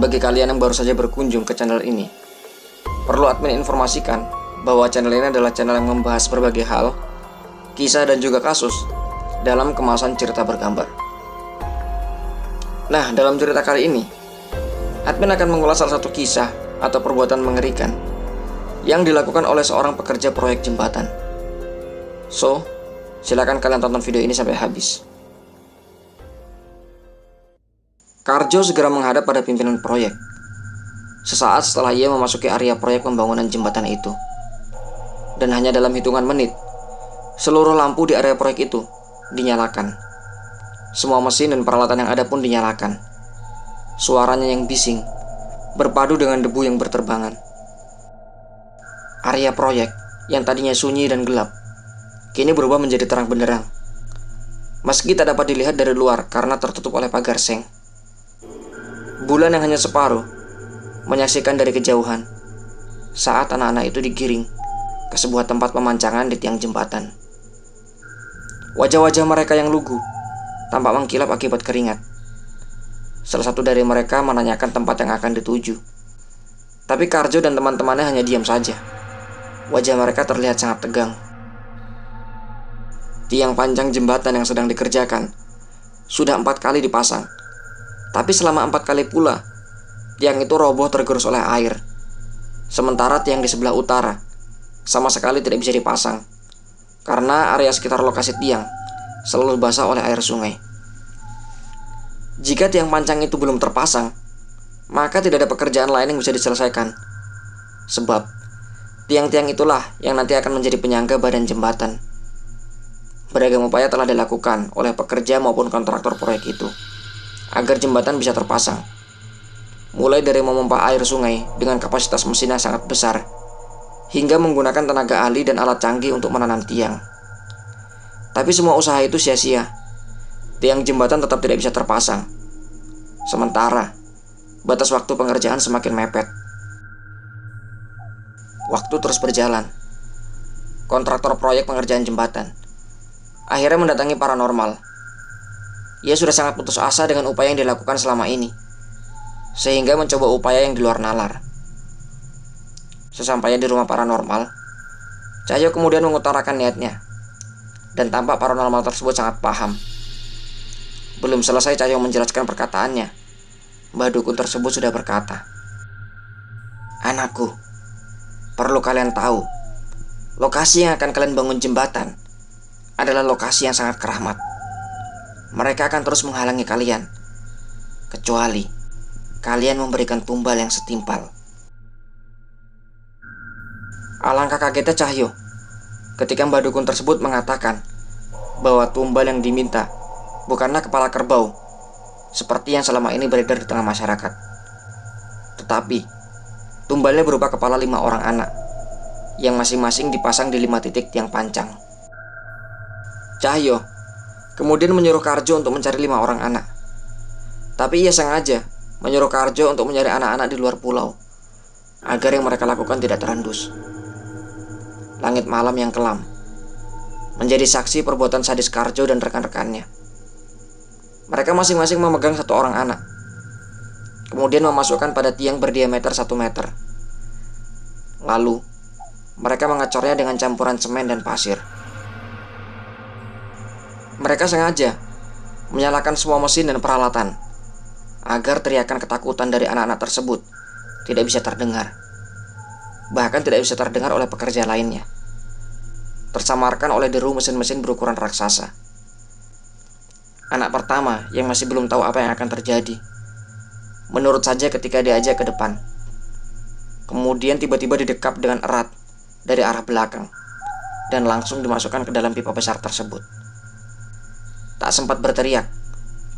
Bagi kalian yang baru saja berkunjung ke channel ini, perlu admin informasikan bahwa channel ini adalah channel yang membahas berbagai hal, kisah dan juga kasus dalam kemasan cerita bergambar. Nah, dalam cerita kali ini, admin akan mengulas salah satu kisah atau perbuatan mengerikan yang dilakukan oleh seorang pekerja proyek jembatan. So, silakan kalian tonton video ini sampai habis. Karjo segera menghadap pada pimpinan proyek. Sesaat setelah ia memasuki area proyek pembangunan jembatan itu. Dan hanya dalam hitungan menit, seluruh lampu di area proyek itu dinyalakan. Semua mesin dan peralatan yang ada pun dinyalakan. Suaranya yang bising berpadu dengan debu yang berterbangan. Area proyek yang tadinya sunyi dan gelap kini berubah menjadi terang benderang. Meski tak dapat dilihat dari luar karena tertutup oleh pagar seng. Bulan yang hanya separuh menyaksikan dari kejauhan saat anak-anak itu digiring ke sebuah tempat pemancangan di tiang jembatan. Wajah-wajah mereka yang lugu tampak mengkilap akibat keringat. Salah satu dari mereka menanyakan tempat yang akan dituju. Tapi Karjo dan teman-temannya hanya diam saja. Wajah mereka terlihat sangat tegang. Tiang panjang jembatan yang sedang dikerjakan sudah 4 kali dipasang. Tapi selama 4 kali pula, tiang itu roboh tergerus oleh air. Sementara tiang di sebelah utara sama sekali tidak bisa dipasang, karena area sekitar lokasi tiang selalu basah oleh air sungai. Jika tiang panjang itu belum terpasang, maka tidak ada pekerjaan lain yang bisa diselesaikan. Sebab, tiang-tiang itulah yang nanti akan menjadi penyangga badan jembatan. Beragam upaya telah dilakukan oleh pekerja maupun kontraktor proyek itu agar jembatan bisa terpasang. Mulai dari memompa air sungai dengan kapasitas mesin yang sangat besar, hingga menggunakan tenaga ahli dan alat canggih untuk menanam tiang. Tapi semua usaha itu sia-sia. Tiang jembatan tetap tidak bisa terpasang. Sementara, batas waktu pengerjaan semakin mepet. Waktu terus berjalan. Kontraktor proyek pengerjaan jembatan akhirnya mendatangi paranormal. Ia sudah sangat putus asa dengan upaya yang dilakukan selama ini, sehingga mencoba upaya yang di luar nalar. Sesampainya di rumah paranormal, Cahyo kemudian mengutarakan niatnya, dan tampak paranormal tersebut sangat paham. Belum selesai Cahyo menjelaskan perkataannya, Mbah Dukun tersebut sudah berkata, "Anakku, perlu kalian tahu, lokasi yang akan kalian bangun jembatan adalah lokasi yang sangat keramat. Mereka akan terus menghalangi kalian, kecuali kalian memberikan tumbal yang setimpal." Alangkah kagetnya Cahyo ketika Mbah Dukun tersebut mengatakan bahwa tumbal yang diminta bukanlah kepala kerbau seperti yang selama ini beredar di tengah masyarakat, tetapi tumbalnya berupa kepala 5 orang anak yang masing-masing dipasang di 5 titik tiang panjang. Cahyo kemudian menyuruh Karjo untuk mencari 5 orang anak. Tapi ia sengaja menyuruh Karjo untuk mencari anak-anak di luar pulau, agar yang mereka lakukan tidak terendus. Langit malam yang kelam menjadi saksi perbuatan sadis Karjo dan rekan-rekannya. Mereka masing-masing memegang 1 orang anak, kemudian memasukkan pada tiang berdiameter 1 meter. Lalu, mereka mengecornya dengan campuran semen dan pasir. Mereka sengaja menyalakan semua mesin dan peralatan agar teriakan ketakutan dari anak-anak tersebut tidak bisa terdengar. Bahkan tidak bisa terdengar oleh pekerja lainnya, tersamarkan oleh deru mesin-mesin berukuran raksasa. Anak pertama yang masih belum tahu apa yang akan terjadi menurut saja ketika diajak ke depan. Kemudian tiba-tiba didekap dengan erat dari arah belakang dan langsung dimasukkan ke dalam pipa besar tersebut. Tak sempat berteriak,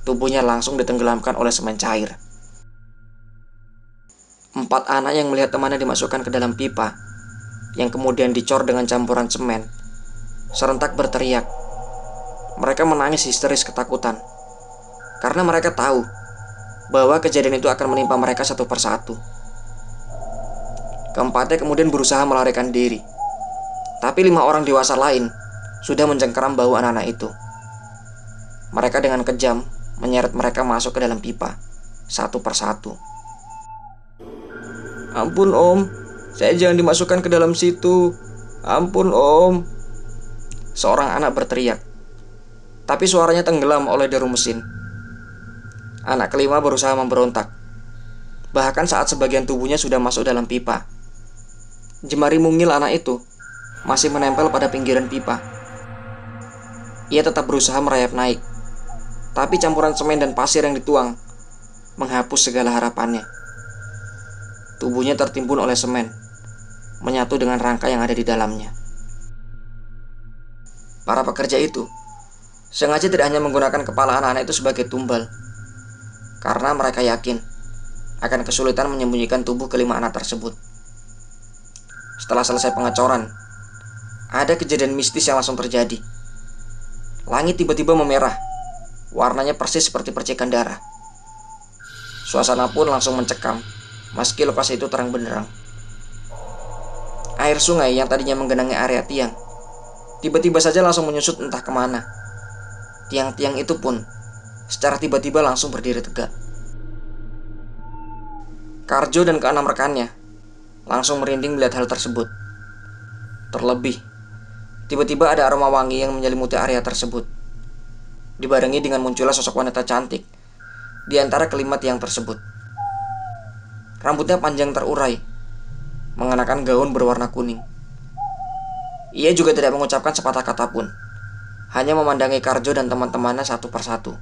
tubuhnya langsung ditenggelamkan oleh semen cair. 4 anak yang melihat temannya dimasukkan ke dalam pipa yang kemudian dicor dengan campuran semen serentak berteriak. Mereka menangis histeris ketakutan karena mereka tahu bahwa kejadian itu akan menimpa mereka satu persatu. Keempatnya kemudian berusaha melarikan diri, tapi 5 orang dewasa lain sudah mencengkeram bahu anak-anak itu. Mereka dengan kejam menyeret mereka masuk ke dalam pipa, satu persatu. Ampun om, saya jangan dimasukkan ke dalam situ. Ampun om. Seorang anak berteriak, tapi suaranya tenggelam oleh deru mesin. Anak kelima berusaha memberontak, bahkan saat sebagian tubuhnya sudah masuk dalam pipa. Jemari mungil anak itu masih menempel pada pinggiran pipa. Ia tetap berusaha merayap naik, tapi campuran semen dan pasir yang dituang menghapus segala harapannya. Tubuhnya tertimbun oleh semen, menyatu dengan rangka yang ada di dalamnya. Para pekerja itu sengaja tidak hanya menggunakan kepala anak-anak itu sebagai tumbal, karena mereka yakin akan kesulitan menyembunyikan tubuh kelima anak tersebut. Setelah selesai pengecoran, ada kejadian mistis yang langsung terjadi. Langit tiba-tiba memerah, warnanya persis seperti percikan darah. Suasana pun langsung mencekam, meski lokasi itu terang benderang. Air sungai yang tadinya menggenangi area tiang tiba-tiba saja langsung menyusut entah kemana. Tiang-tiang itu pun secara tiba-tiba langsung berdiri tegak. Karjo dan keenam rekannya langsung merinding melihat hal tersebut. Terlebih, tiba-tiba ada aroma wangi yang menyelimuti area tersebut, dibarengi dengan munculnya sosok wanita cantik di antara kelima tiang tersebut. Rambutnya panjang terurai, mengenakan gaun berwarna kuning. Ia juga tidak mengucapkan sepatah kata pun, hanya memandangi Karjo dan teman-temannya satu persatu.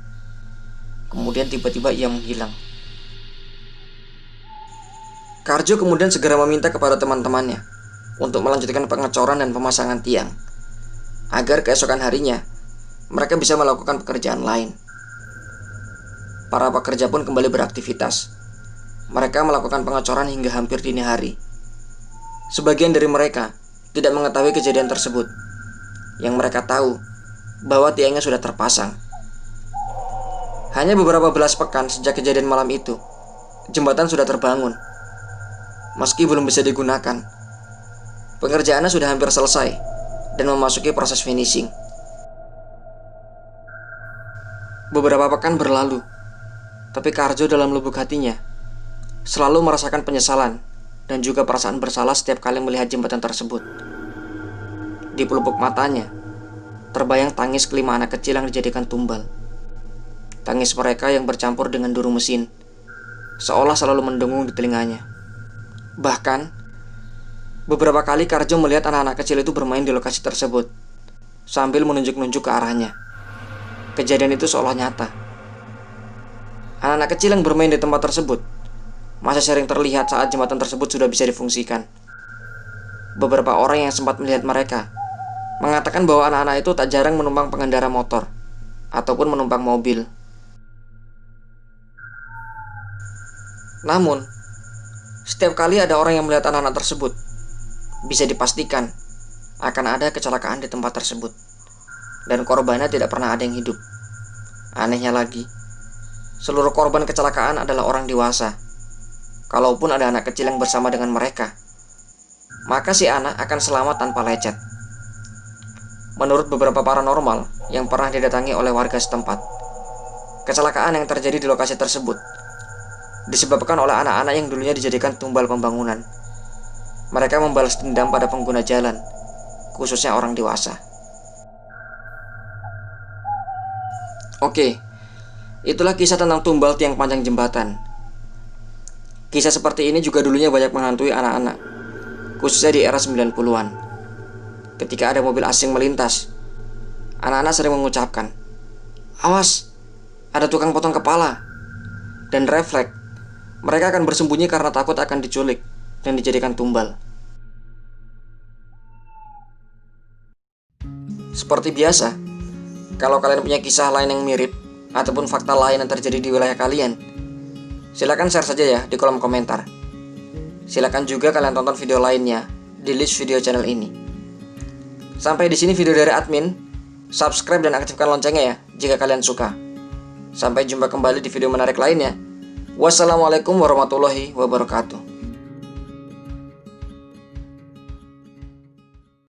Kemudian tiba-tiba ia menghilang. Karjo kemudian segera meminta kepada teman-temannya untuk melanjutkan pengecoran dan pemasangan tiang, agar keesokan harinya mereka bisa melakukan pekerjaan lain. Para pekerja pun kembali beraktivitas. Mereka melakukan pengecoran hingga hampir dini hari. Sebagian dari mereka tidak mengetahui kejadian tersebut. Yang mereka tahu bahwa tiangnya sudah terpasang. Hanya beberapa belas pekan sejak kejadian malam itu, jembatan sudah terbangun. Meski belum bisa digunakan, pengerjaannya sudah hampir selesai dan memasuki proses finishing. Beberapa pekan berlalu, tapi Karjo dalam lubuk hatinya selalu merasakan penyesalan dan juga perasaan bersalah setiap kali melihat jembatan tersebut. Di pelupuk matanya terbayang tangis kelima anak kecil yang dijadikan tumbal. Tangis mereka yang bercampur dengan deru mesin, seolah selalu mendengung di telinganya. Bahkan beberapa kali Karjo melihat anak-anak kecil itu bermain di lokasi tersebut sambil menunjuk-nunjuk ke arahnya. Kejadian itu seolah nyata. Anak-anak kecil yang bermain di tempat tersebut masih sering terlihat saat jembatan tersebut sudah bisa difungsikan. Beberapa orang yang sempat melihat mereka mengatakan bahwa anak-anak itu tak jarang menumpang pengendara motor ataupun menumpang mobil. Namun, setiap kali ada orang yang melihat anak-anak tersebut, bisa dipastikan akan ada kecelakaan di tempat tersebut, dan korbannya tidak pernah ada yang hidup. Anehnya lagi, seluruh korban kecelakaan adalah orang dewasa. Kalaupun ada anak kecil yang bersama dengan mereka, maka si anak akan selamat tanpa lecet. Menurut beberapa paranormal yang pernah didatangi oleh warga setempat, kecelakaan yang terjadi di lokasi tersebut disebabkan oleh anak-anak yang dulunya dijadikan tumbal pembangunan. Mereka membalas dendam pada pengguna jalan, khususnya orang dewasa. Oke, itulah kisah tentang tumbal tiang panjang jembatan. Kisah seperti ini juga dulunya banyak menghantui anak-anak, khususnya di era 90-an. Ketika ada mobil asing melintas, anak-anak sering mengucapkan, "Awas, ada tukang potong kepala." Dan refleks, mereka akan bersembunyi karena takut akan diculik dan dijadikan tumbal. Seperti biasa, kalau kalian punya kisah lain yang mirip ataupun fakta lain yang terjadi di wilayah kalian, silakan share saja ya di kolom komentar. Silakan juga kalian tonton video lainnya di list video channel ini. Sampai di sini video dari admin. Subscribe dan aktifkan loncengnya ya jika kalian suka. Sampai jumpa kembali di video menarik lainnya. Wassalamualaikum warahmatullahi wabarakatuh.